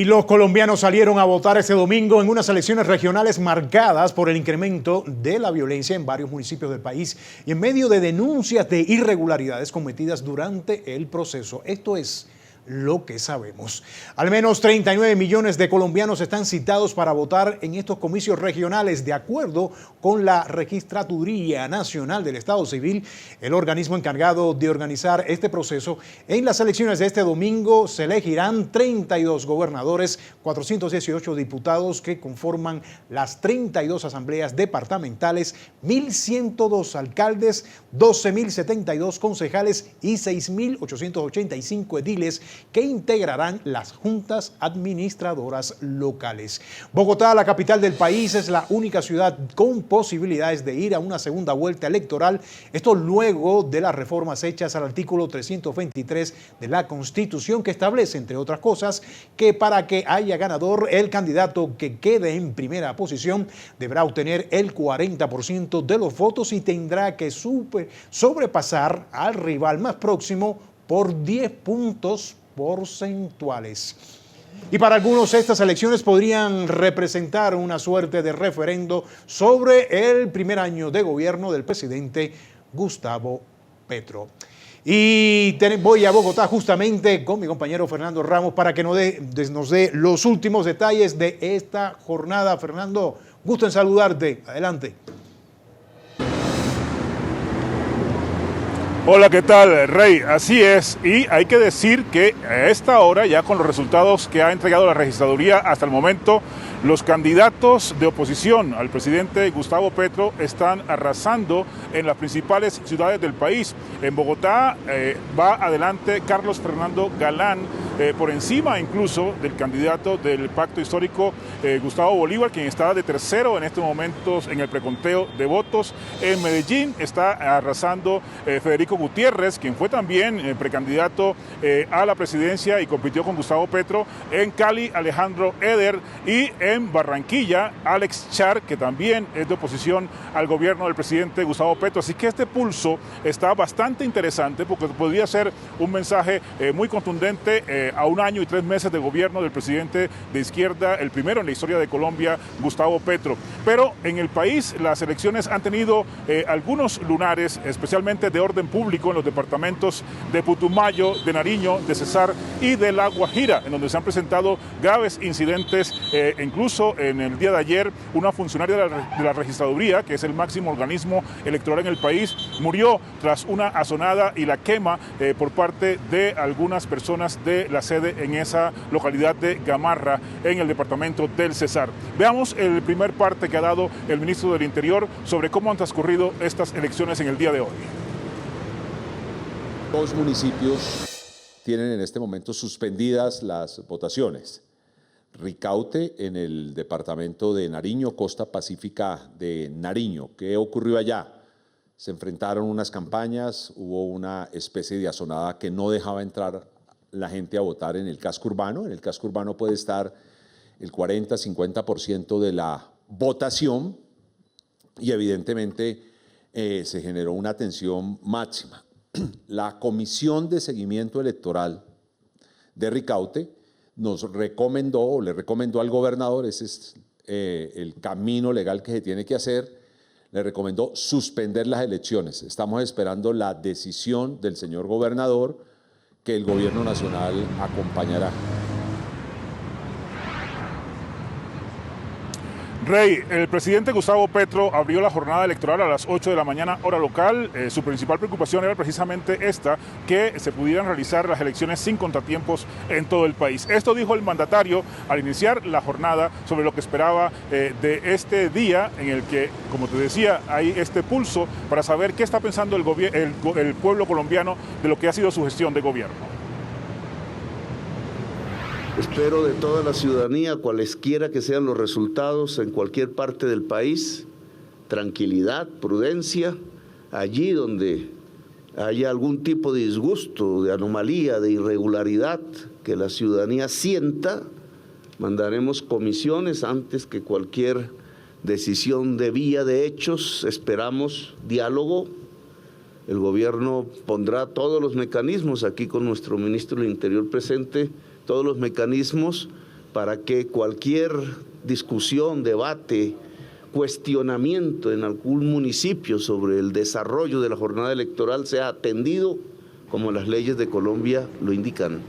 Y los colombianos salieron a votar este domingo en unas elecciones regionales marcadas por el incremento de la violencia en varios municipios del país y en medio de denuncias de irregularidades cometidas durante el proceso. Esto es lo que sabemos. Al menos 39 millones de colombianos están citados para votar en estos comicios regionales, de acuerdo con la Registraduría Nacional del Estado Civil, el organismo encargado de organizar este proceso. En las elecciones de este domingo se elegirán 32 gobernadores, 418 diputados que conforman las 32 asambleas departamentales, 1.102 alcaldes, 12.072 concejales y 6.885 ediles que integrarán las juntas administradoras locales. Bogotá, la capital del país, es la única ciudad con posibilidades de ir a una segunda vuelta electoral. Esto luego de las reformas hechas al artículo 323 de la Constitución, que establece, entre otras cosas, que para que haya ganador, el candidato que quede en primera posición deberá obtener el 40% de los votos y tendrá que sobrepasar al rival más próximo por 10 puntos porcentuales. Y para algunos estas elecciones podrían representar una suerte de referendo sobre el primer año de gobierno del presidente Gustavo Petro. Y voy a Bogotá justamente con mi compañero Fernando Ramos para que nos dé los últimos detalles de esta jornada. Fernando, gusto en saludarte. Adelante. Hola, ¿qué tal, Rey? Así es, y hay que decir que a esta hora, ya con los resultados que ha entregado la registraduría hasta el momento, los candidatos de oposición al presidente Gustavo Petro están arrasando en las principales ciudades del país. En Bogotá va adelante Carlos Fernando Galán, por encima incluso del candidato del Pacto Histórico, Gustavo Bolívar, quien está de tercero en estos momentos en el preconteo de votos. En Medellín está arrasando Federico Gutiérrez, quien fue también precandidato a la presidencia y compitió con Gustavo Petro. En Cali, Alejandro Eder, y en Barranquilla, Alex Char, que también es de oposición al gobierno del presidente Gustavo Petro. Así que este pulso está bastante interesante porque podría ser un mensaje muy contundente a un año y 3 meses de gobierno del presidente de izquierda, el primero en la historia de Colombia, Gustavo Petro. Pero en el país las elecciones han tenido algunos lunares, especialmente de orden público, en los departamentos de Putumayo, de Nariño, de Cesar y de La Guajira, en donde se han presentado graves incidentes. Incluso en el día de ayer, una funcionaria de la registraduría, que es el máximo organismo electoral en el país, murió tras una azonada y la quema por parte de algunas personas de la sede en esa localidad de Gamarra, en el departamento del Cesar. Veamos el primer parte que ha dado el ministro del Interior sobre cómo han transcurrido estas elecciones en el día de hoy. 2 municipios tienen en este momento suspendidas las votaciones. Ricaute en el departamento de Nariño, Costa Pacífica de Nariño. ¿Qué ocurrió allá? Se enfrentaron unas campañas, hubo una especie de azonada que no dejaba entrar la gente a votar en el casco urbano. En el casco urbano puede estar el 40-50% de la votación y evidentemente se generó una tensión máxima. La Comisión de Seguimiento Electoral de Ricaute nos recomendó, o le recomendó al gobernador, ese es el camino legal que se tiene que hacer, le recomendó suspender las elecciones. Estamos esperando la decisión del señor gobernador, que el gobierno nacional acompañará. Rey, el presidente Gustavo Petro abrió la jornada electoral a las 8 de la mañana, hora local. Su principal preocupación era precisamente esta, que se pudieran realizar las elecciones sin contratiempos en todo el país. Esto dijo el mandatario al iniciar la jornada sobre lo que esperaba de este día en el que, como te decía, hay este pulso para saber qué está pensando el pueblo colombiano de lo que ha sido su gestión de gobierno. Espero de toda la ciudadanía, cualesquiera que sean los resultados en cualquier parte del país, tranquilidad, prudencia, allí donde haya algún tipo de disgusto, de anomalía, de irregularidad que la ciudadanía sienta, mandaremos comisiones antes que cualquier decisión de vía de hechos. Esperamos diálogo. El gobierno pondrá todos los mecanismos, aquí con nuestro ministro del Interior presente, todos los mecanismos para que cualquier discusión, debate, cuestionamiento en algún municipio sobre el desarrollo de la jornada electoral sea atendido como las leyes de Colombia lo indican.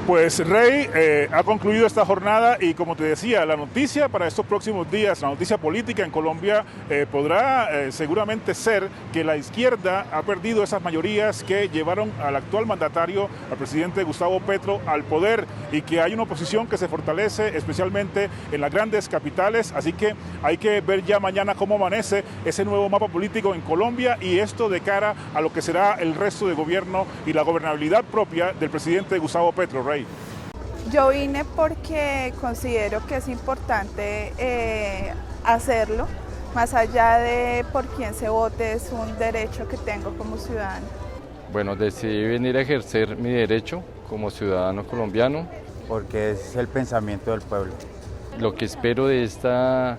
Pues Rey, ha concluido esta jornada y como te decía, la noticia para estos próximos días, la noticia política en Colombia podrá seguramente ser que la izquierda ha perdido esas mayorías que llevaron al actual mandatario, al presidente Gustavo Petro, al poder y que hay una oposición que se fortalece especialmente en las grandes capitales, así que hay que ver ya mañana cómo amanece ese nuevo mapa político en Colombia y esto de cara a lo que será el resto de gobierno y la gobernabilidad propia del presidente Gustavo Petro, Rey. Yo vine porque considero que es importante hacerlo, más allá de por quién se vote, es un derecho que tengo como ciudadano. Bueno, decidí venir a ejercer mi derecho como ciudadano colombiano. Porque es el pensamiento del pueblo. Lo que espero de estas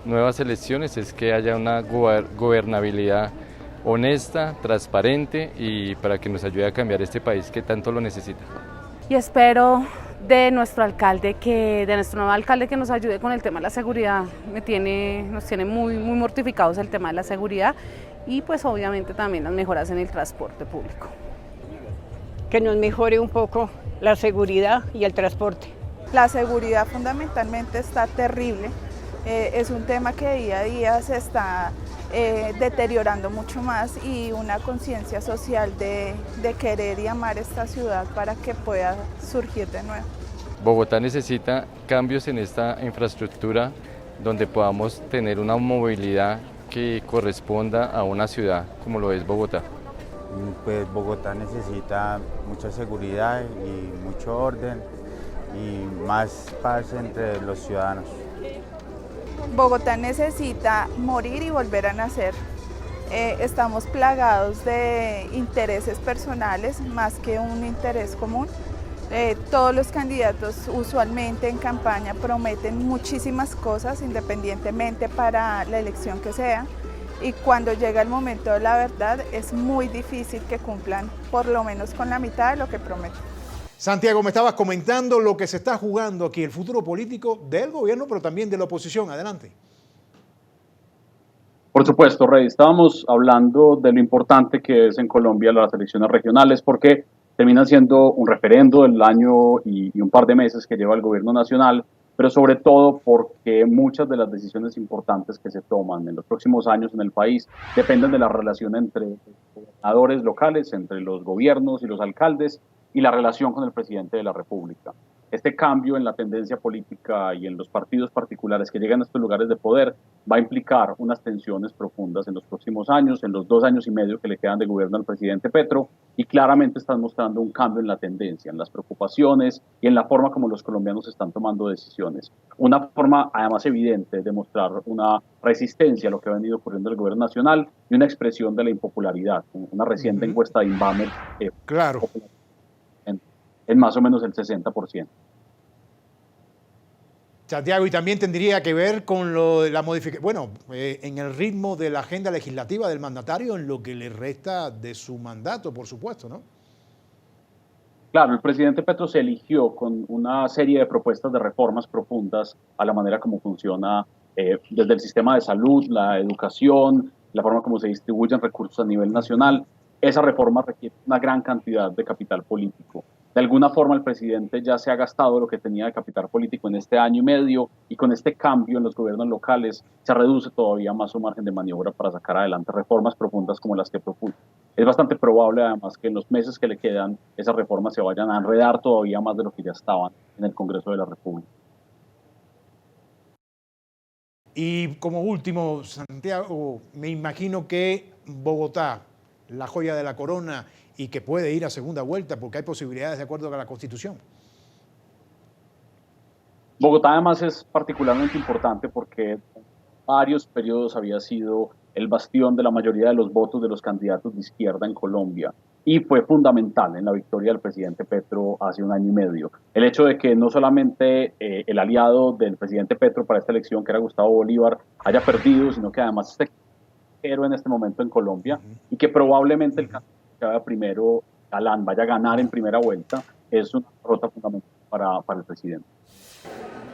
nuevas elecciones es que haya una gobernabilidad honesta, transparente y para que nos ayude a cambiar este país que tanto lo necesita. Y espero de nuestro nuevo alcalde que nos ayude con el tema de la seguridad. Nos tiene muy mortificados el tema de la seguridad y pues obviamente también las mejoras en el transporte público. Que nos mejore un poco la seguridad y el transporte. La seguridad fundamentalmente está terrible, es un tema que día a día se está deteriorando mucho más y una conciencia social de querer y amar esta ciudad para que pueda surgir de nuevo. Bogotá necesita cambios en esta infraestructura donde podamos tener una movilidad que corresponda a una ciudad como lo es Bogotá. Pues Bogotá necesita mucha seguridad y mucho orden y más paz entre los ciudadanos. Bogotá necesita morir y volver a nacer. Estamos plagados de intereses personales más que un interés común. Todos los candidatos usualmente en campaña prometen muchísimas cosas independientemente para la elección que sea y cuando llega el momento de la verdad es muy difícil que cumplan por lo menos con la mitad de lo que prometen. Santiago, me estabas comentando lo que se está jugando aquí, el futuro político del gobierno, pero también de la oposición. Adelante. Por supuesto, Rey, estábamos hablando de lo importante que es en Colombia las elecciones regionales, porque terminan siendo un referendo del año y un par de meses que lleva el gobierno nacional, pero sobre todo porque muchas de las decisiones importantes que se toman en los próximos años en el país dependen de la relación entre gobernadores locales, entre los gobiernos y los alcaldes, y la relación con el presidente de la República. Este cambio en la tendencia política y en los partidos particulares que llegan a estos lugares de poder va a implicar unas tensiones profundas en los próximos años, en los 2 años y medio que le quedan de gobierno al presidente Petro, y claramente están mostrando un cambio en la tendencia, en las preocupaciones y en la forma como los colombianos están tomando decisiones. Una forma además evidente de mostrar una resistencia a lo que ha venido ocurriendo en el gobierno nacional y una expresión de la impopularidad. Una reciente encuesta de Inbamer claro. En más o menos el 60%. Santiago, y también tendría que ver con lo de la modificación, en el ritmo de la agenda legislativa del mandatario en lo que le resta de su mandato, por supuesto, ¿no? Claro, el presidente Petro se eligió con una serie de propuestas de reformas profundas a la manera como funciona desde el sistema de salud, la educación, la forma como se distribuyen recursos a nivel nacional. Esa reforma requiere una gran cantidad de capital político. De alguna forma el presidente ya se ha gastado lo que tenía de capital político en este año y medio y con este cambio en los gobiernos locales se reduce todavía más su margen de maniobra para sacar adelante reformas profundas como las que propuso. Es bastante probable además que en los meses que le quedan esas reformas se vayan a enredar todavía más de lo que ya estaban en el Congreso de la República. Y como último, Santiago, me imagino que Bogotá, la joya de la corona, y que puede ir a segunda vuelta porque hay posibilidades de acuerdo con la Constitución. Bogotá además es particularmente importante porque en varios periodos había sido el bastión de la mayoría de los votos de los candidatos de izquierda en Colombia y fue fundamental en la victoria del presidente Petro hace 1 año y medio. El hecho de que no solamente el aliado del presidente Petro para esta elección, que era Gustavo Bolívar, haya perdido, sino que además esté héroe en este momento en Colombia y que probablemente el candidato que vaya primero Galán vaya a ganar en primera vuelta es una derrota fundamental para el presidente.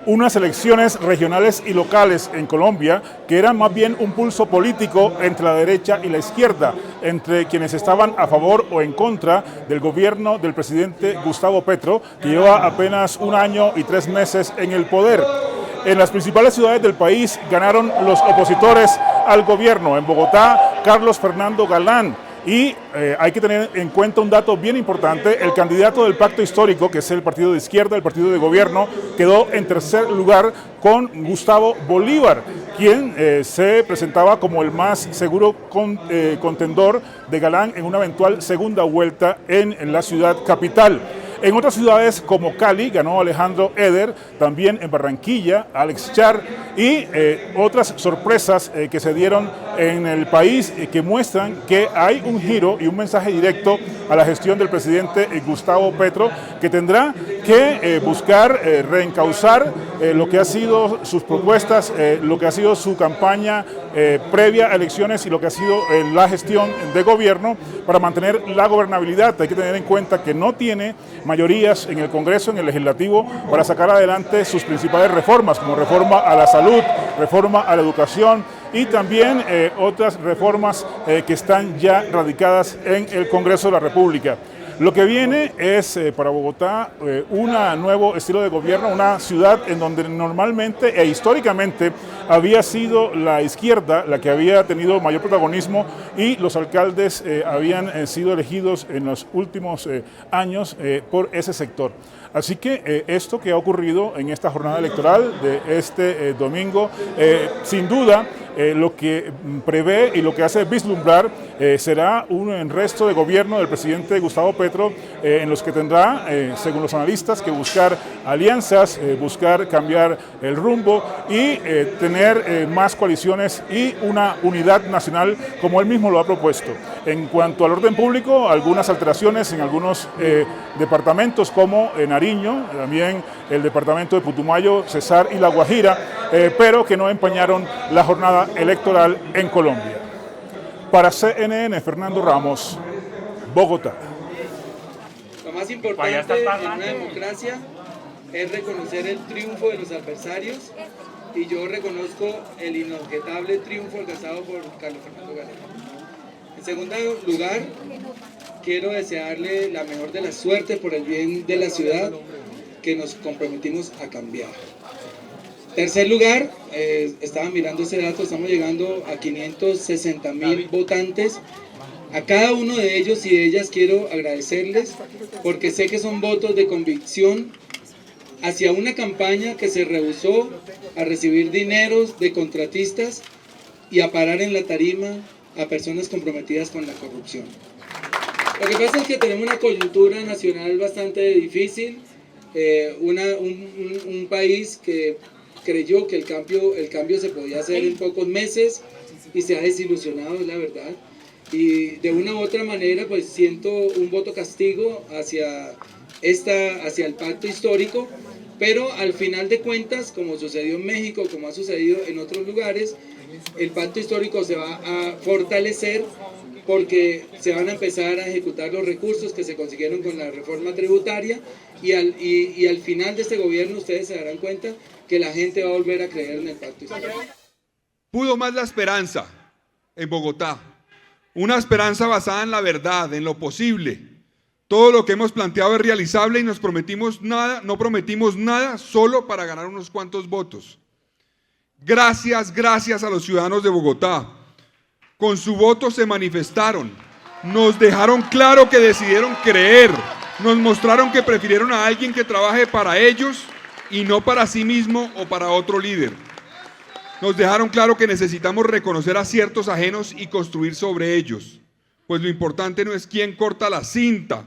Unas elecciones regionales y locales en Colombia que eran más bien un pulso político entre la derecha y la izquierda, entre quienes estaban a favor o en contra del gobierno del presidente Gustavo Petro, que lleva apenas 1 año y 3 meses en el poder. En las principales ciudades del país ganaron los opositores al gobierno. En Bogotá, Carlos Fernando Galán. Y hay que tener en cuenta un dato bien importante: el candidato del Pacto Histórico, que es el partido de izquierda, el partido de gobierno, quedó en tercer lugar con Gustavo Bolívar, quien se presentaba como el más seguro contendor de Galán en una eventual segunda vuelta en la ciudad capital. En otras ciudades como Cali ganó Alejandro Eder, también en Barranquilla Alex Char y otras sorpresas que se dieron en el país que muestran que hay un giro y un mensaje directo a la gestión del presidente Gustavo Petro, que tendrá que buscar reencauzar lo que ha sido sus propuestas, lo que ha sido su campaña previa a elecciones y lo que ha sido la gestión de gobierno para mantener la gobernabilidad. Hay que tener en cuenta que no tiene mayorías en el Congreso, en el Legislativo, para sacar adelante sus principales reformas, como reforma a la salud, reforma a la educación y también otras reformas que están ya radicadas en el Congreso de la República. Lo que viene es para Bogotá un nuevo estilo de gobierno, una ciudad en donde normalmente e históricamente había sido la izquierda la que había tenido mayor protagonismo y los alcaldes habían sido elegidos en los últimos años por ese sector. Así que esto que ha ocurrido en esta jornada electoral de este domingo, sin duda, lo que prevé y lo que hace vislumbrar será un resto de gobierno del presidente Gustavo Petro en los que tendrá, según los analistas, que buscar alianzas, buscar cambiar el rumbo y tener más coaliciones y una unidad nacional como él mismo lo ha propuesto. En cuanto al orden público, algunas alteraciones en algunos departamentos como Nariño, también el departamento de Putumayo, Cesar y La Guajira, pero que no empañaron la jornada electoral en Colombia. Para CNN, Fernando Ramos, Bogotá. Lo más importante en una democracia es reconocer el triunfo de los adversarios y yo reconozco el inobjetable triunfo alcanzado por Carlos Fernando Galán. En segundo lugar, quiero desearle la mejor de las suertes por el bien de la ciudad que nos comprometimos a cambiar. Tercer lugar, estaba mirando ese dato, estamos llegando a 560.000 votantes. A cada uno de ellos y de ellas quiero agradecerles porque sé que son votos de convicción hacia una campaña que se rehusó a recibir dineros de contratistas y a parar en la tarima a personas comprometidas con la corrupción. Lo que pasa es que tenemos una coyuntura nacional bastante difícil, un país que creyó que el cambio se podía hacer en pocos meses y se ha desilusionado, es la verdad. Y de una u otra manera pues siento un voto castigo hacia el pacto histórico, pero al final de cuentas, como sucedió en México, como ha sucedido en otros lugares, el pacto histórico se va a fortalecer porque se van a empezar a ejecutar los recursos que se consiguieron con la reforma tributaria y al final de este gobierno ustedes se darán cuenta que la gente va a volver a creer en el pacto histórico. Pudo más la esperanza en Bogotá, una esperanza basada en la verdad, en lo posible. Todo lo que hemos planteado es realizable y no prometimos nada solo para ganar unos cuantos votos. Gracias a los ciudadanos de Bogotá. Con su voto se manifestaron, nos dejaron claro que decidieron creer, nos mostraron que prefirieron a alguien que trabaje para ellos y no para sí mismo o para otro líder. Nos dejaron claro que necesitamos reconocer aciertos ajenos y construir sobre ellos, pues lo importante no es quién corta la cinta,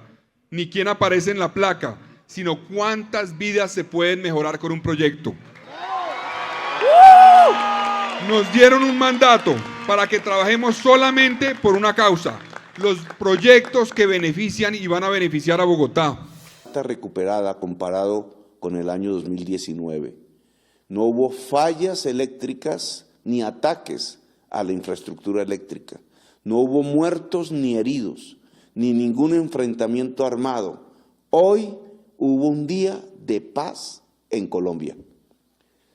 ni quién aparece en la placa, sino cuántas vidas se pueden mejorar con un proyecto. Nos dieron un mandato para que trabajemos solamente por una causa, los proyectos que benefician y van a beneficiar a Bogotá. Está recuperada comparado con el año 2019. No hubo fallas eléctricas ni ataques a la infraestructura eléctrica. No hubo muertos ni heridos. ni ningún enfrentamiento armado. Hoy hubo un día de paz en Colombia.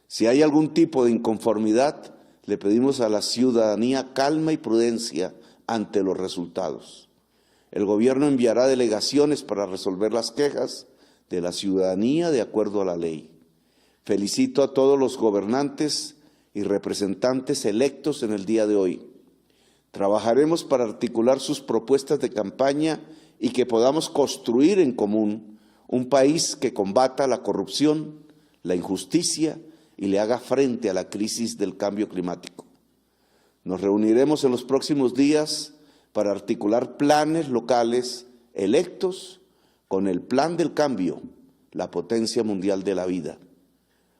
Si hay algún tipo de inconformidad, le pedimos a la ciudadanía calma y prudencia ante los resultados. El gobierno enviará delegaciones para resolver las quejas de la ciudadanía de acuerdo a la ley. Felicito a todos los gobernantes y representantes electos en el día de hoy. Trabajaremos para articular sus propuestas de campaña y que podamos construir en común un país que combata la corrupción, la injusticia y le haga frente a la crisis del cambio climático. Nos reuniremos en los próximos días para articular planes locales electos con el Plan del Cambio, la potencia mundial de la vida.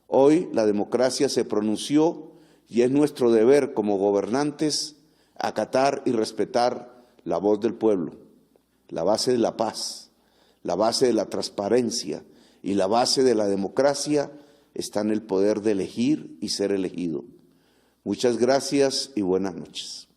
Hoy la democracia se pronunció y es nuestro deber como gobernantes acatar y respetar la voz del pueblo, la base de la paz, la base de la transparencia y la base de la democracia está en el poder de elegir y ser elegido. Muchas gracias y buenas noches.